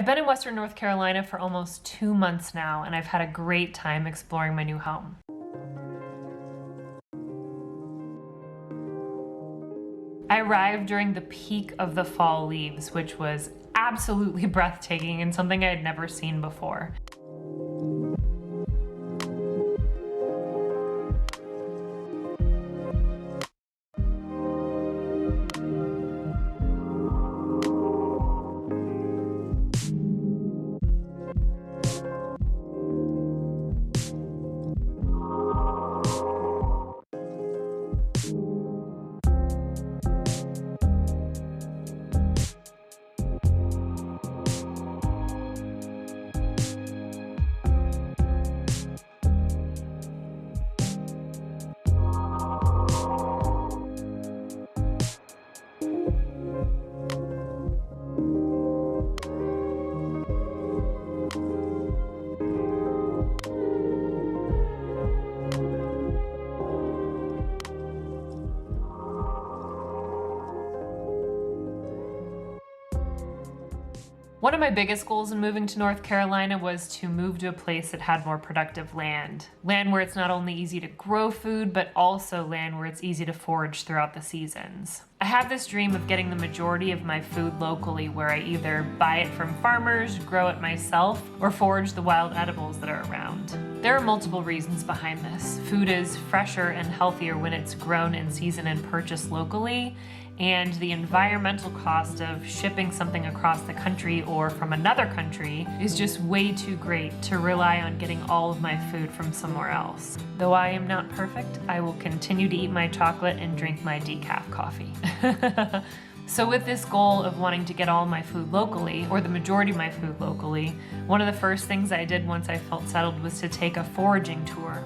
I've been in Western North Carolina for almost 2 months now, and I've had a great time exploring my new home. I arrived during the peak of the fall leaves, which was absolutely breathtaking and something I had never seen before. One of my biggest goals in moving to North Carolina was to move to a place that had more productive land. Land where it's not only easy to grow food, but also land where it's easy to forage throughout the seasons. I have this dream of getting the majority of my food locally, where I either buy it from farmers, grow it myself, or forage the wild edibles that are around. There are multiple reasons behind this. Food is fresher and healthier when it's grown in season and purchased locally, and the environmental cost of shipping something across the country or from another country is just way too great to rely on getting all of my food from somewhere else. Though I am not perfect, I will continue to eat my chocolate and drink my decaf coffee. So with this goal of wanting to get all my food locally, or the majority of my food locally, one of the first things I did once I felt settled was to take a foraging tour.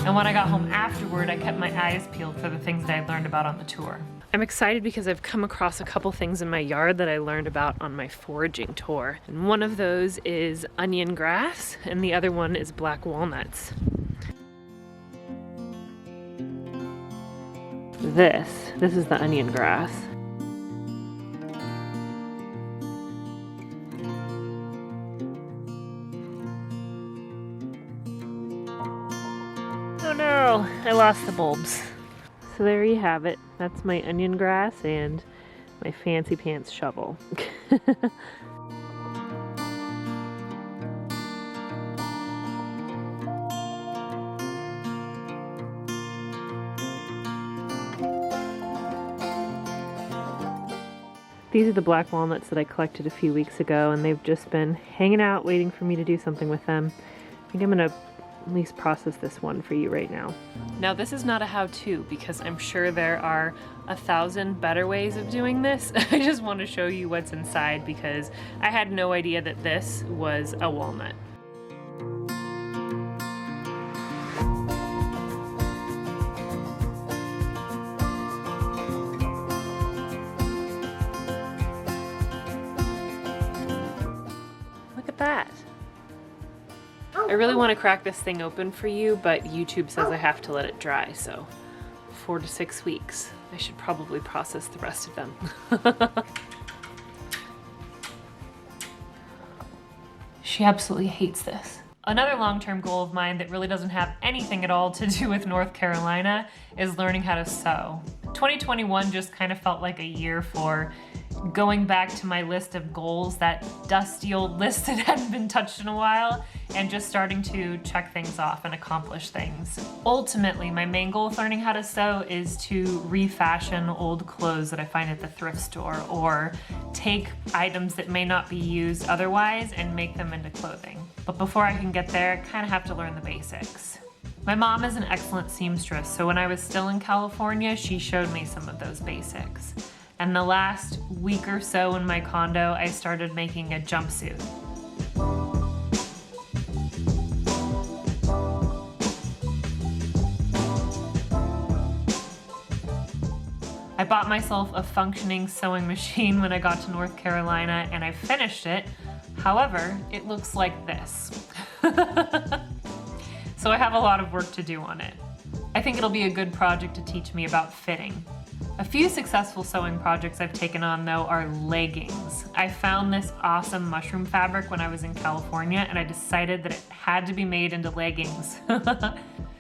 And when I got home afterward, I kept my eyes peeled for the things that I learned about on the tour. I'm excited because I've come across a couple things in my yard that I learned about on my foraging tour. And one of those is onion grass, and the other one is black walnuts. This is the onion grass. Oh no, I lost the bulbs. So there you have it. That's my onion grass and my fancy pants shovel. These are the black walnuts that I collected a few weeks ago, and they've just been hanging out waiting for me to do something with them. I think I'm gonna at least process this one for you right now. Now this is not a how-to, because I'm sure there are 1,000 better ways of doing this. I just want to show you what's inside because I had no idea that this was a walnut. Look at that. I really want to crack this thing open for you, but YouTube says I have to let it dry, so 4 to 6 weeks. I should probably process the rest of them. She absolutely hates this. Another long-term goal of mine that really doesn't have anything at all to do with North Carolina is learning how to sew. 2021 just kind of felt like a year for going back to my list of goals, that dusty old list that hadn't been touched in a while, and just starting to check things off and accomplish things. Ultimately, my main goal with learning how to sew is to refashion old clothes that I find at the thrift store, or take items that may not be used otherwise and make them into clothing. But before I can get there, I kind of have to learn the basics. My mom is an excellent seamstress, so when I was still in California, she showed me some of those basics. And the last week or so in my condo, I started making a jumpsuit. I bought myself a functioning sewing machine when I got to North Carolina, and I finished it. However, it looks like this. So I have a lot of work to do on it. I think it'll be a good project to teach me about fitting. A few successful sewing projects I've taken on though are leggings. I found this awesome mushroom fabric when I was in California and I decided that it had to be made into leggings.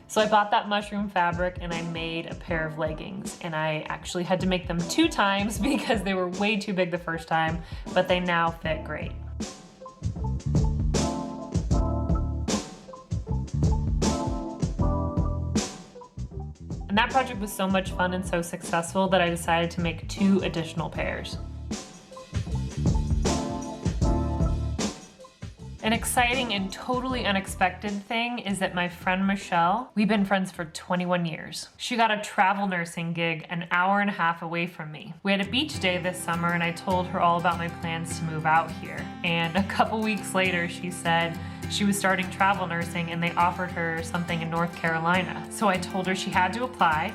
So I bought that mushroom fabric and I made a pair of leggings, and I actually had to make them 2 times because they were way too big the first time, but they now fit great. And that project was so much fun and so successful that I decided to make 2 additional pairs. An exciting and totally unexpected thing is that my friend Michelle, we've been friends for 21 years. She got a travel nursing gig an hour and a half away from me. We had a beach day this summer and I told her all about my plans to move out here. And a couple weeks later, she said she was starting travel nursing and they offered her something in North Carolina. So I told her she had to apply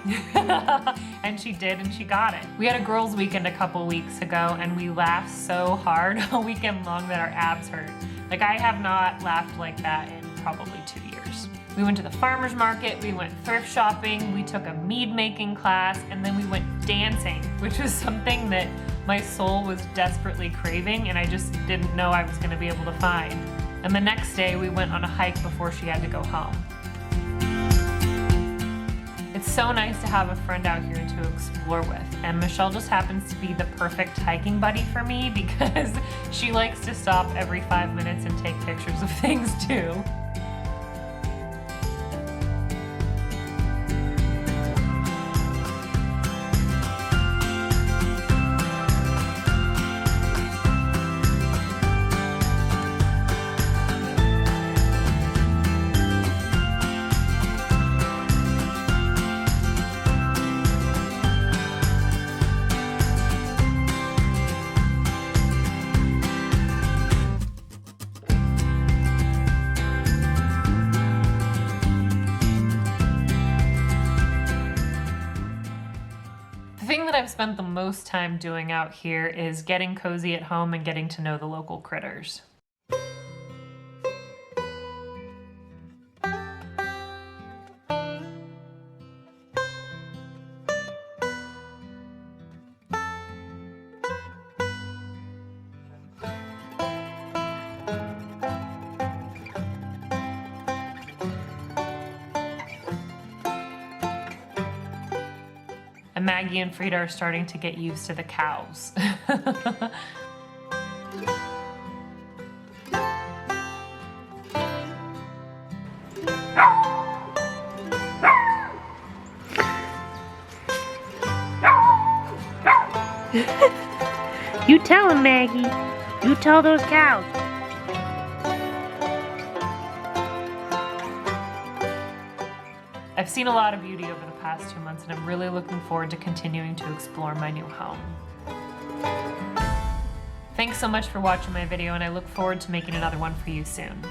and she did, and she got it. We had a girls' weekend a couple weeks ago and we laughed so hard all weekend long that our abs hurt. Like, I have not laughed like that in probably 2 years. We went to the farmer's market, we went thrift shopping, we took a mead making class, and then we went dancing, which was something that my soul was desperately craving and I just didn't know I was gonna be able to find. And the next day we went on a hike before she had to go home. It's so nice to have a friend out here to explore with, and Michelle just happens to be the perfect hiking buddy for me because she likes to stop every 5 minutes and take pictures of things too. The thing that I've spent the most time doing out here is getting cozy at home and getting to know the local critters. And Maggie and Frida are starting to get used to the cows. You tell him, Maggie. You tell those cows. I've seen a lot of beauty over the past 2 months and I'm really looking forward to continuing to explore my new home. Thanks so much for watching my video and I look forward to making another one for you soon.